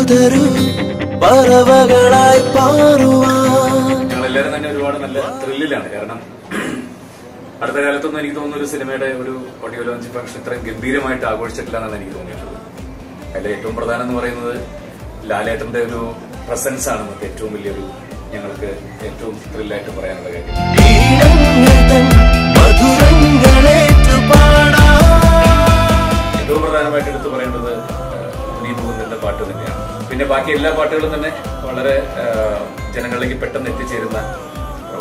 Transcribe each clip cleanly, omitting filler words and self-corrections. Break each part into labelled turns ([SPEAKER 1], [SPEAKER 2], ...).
[SPEAKER 1] തരൂ പറവകളായി പാറുവാൻ.
[SPEAKER 2] ഞങ്ങളെല്ലാവരും തന്നെ ഒരുപാട് നല്ല ത്രില്ലിലാണ്. കാരണം അടുത്ത കാലത്തൊന്നും എനിക്ക് തോന്നുന്ന ഒരു സിനിമയുടെ ഒരു ഓഡിയോ ലോഞ്ച് ഫംഗ്ഷൻ ഇത്രയും ഗംഭീരമായിട്ട് ആഘോഷിച്ചിട്ടില്ല എന്നാണ് എനിക്ക് തോന്നിയിട്ടുള്ളത്. അതിൽ ഏറ്റവും പ്രധാനം എന്ന് പറയുന്നത് ലാലേട്ടന്റെ ഒരു പ്രസൻസ് ആണ് നമുക്ക് ഏറ്റവും വലിയൊരു ഞങ്ങൾക്ക് ഏറ്റവും ത്രില്ലായിട്ട് പറയാനുള്ള കാര്യം. ഏറ്റവും പ്രധാനമായിട്ട് എടുത്തു പറയേണ്ടത് നീ മുകുന്ദന്റെ പാട്ട് തന്നെയാണ്. പിന്നെ ബാക്കി എല്ലാ പാട്ടുകളും തന്നെ വളരെ ജനങ്ങളിലേക്ക് പെട്ടെന്ന് എത്തിച്ചേരുന്ന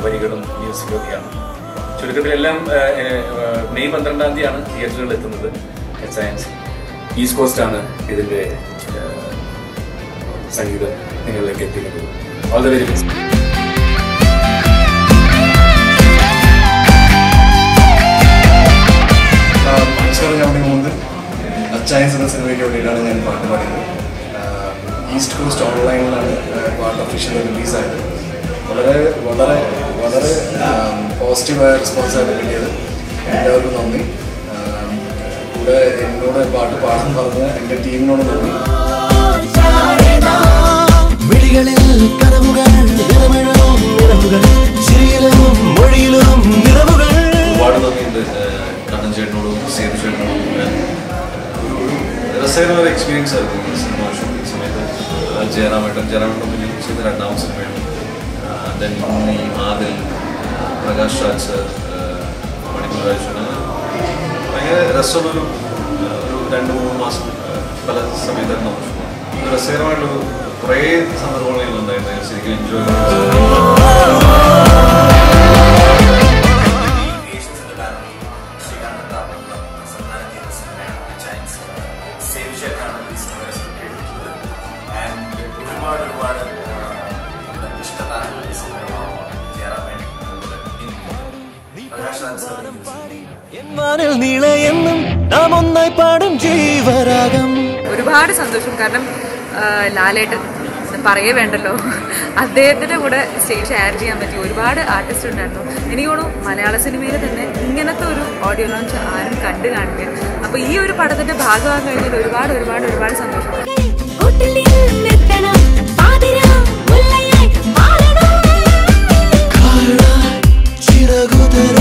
[SPEAKER 2] വരികളും മ്യൂസിക്കും ഒക്കെയാണ്. ചുരുക്കത്തിലെല്ലാം മെയ് 12-ാം തീയതിയാണ് തിയേറ്ററുകളിൽ എത്തുന്നത്. സയൻസ് ഈസ്റ്റ് കോസ്റ്റ് ആണ് ഇതിന്റെ സംഗീതം നിങ്ങളിലേക്ക് എത്തിക്കുന്നത്. All the very best.
[SPEAKER 3] നമസ്കാരം, ഞാൻ മുകുന്ദൻ. അച്ചായൻസ് എന്ന സിനിമയ്ക്ക് വേണ്ടിയിട്ടാണ് ഞാൻ പാട്ട് പാടിയത്. ഈസ്റ്റ് കോസ്റ്റ് ഓൺലൈനിലാണ് പാട്ട് ഒഫീഷ്യലി റിലീസായത്. വളരെ വളരെ വളരെ പോസിറ്റീവായ റെസ്പോൺസാണ് കിട്ടിയത്. എല്ലാവർക്കും നന്ദി. കൂടെ എന്നോട് പാട്ട് പാടാൻ പറഞ്ഞ എൻ്റെ ടീമിനോട് നന്ദി. ഒരുപാട് നന്ദിയുണ്ട് കണ്ണൻ ചേട്ടനോടും സേതു ചേട്ടനോടും. രസകരമായ ഒരു എക്സ്പീരിയൻസ് ആയിരുന്നു ഈ സിനിമ ഷൂട്ടിംഗ് സമയത്ത്. ജയറാമേട്ടൻ പിന്നെ ചെയ്ത രണ്ടാമത്തെ സിനിമയാണ്. ഈ മാതിൽ പ്രകാശ് രാജ് സർ, മണിപ്പൂർ രാജന് ഭയങ്കര രസമുള്ളൊരു 2-3 മാസം പല സമയത്തായിരുന്നു നമുക്ക്. രസകരമായിട്ടൊരു കുറേ സന്ദർഭങ്ങളുണ്ടായിരുന്നു. ശരിക്കും എൻജോയ്
[SPEAKER 4] ഒരുപാട് സന്തോഷം. കാരണം ലാലേട്ടൻ പറയേ വേണ്ടല്ലോ, അദ്ദേഹത്തിൻ്റെ കൂടെ സ്റ്റേജ് ഷെയർ ചെയ്യാൻ പറ്റി ഒരുപാട് ആർട്ടിസ്റ്റ് ഉണ്ടായിരുന്നു. എനിക്ക് തോന്നുന്നു മലയാള സിനിമയിൽ തന്നെ ഇങ്ങനത്തെ ഒരു ഓഡിയോ ലോഞ്ച് ആരും കണ്ടു കാണില്ല. അപ്പോൾ ഈ ഒരു പടത്തിൻ്റെ ഭാഗമാകാൻ കഴിഞ്ഞാൽ ഒരുപാട് ഒരുപാട് ഒരുപാട് സന്തോഷം.
[SPEAKER 1] ചിറകുതര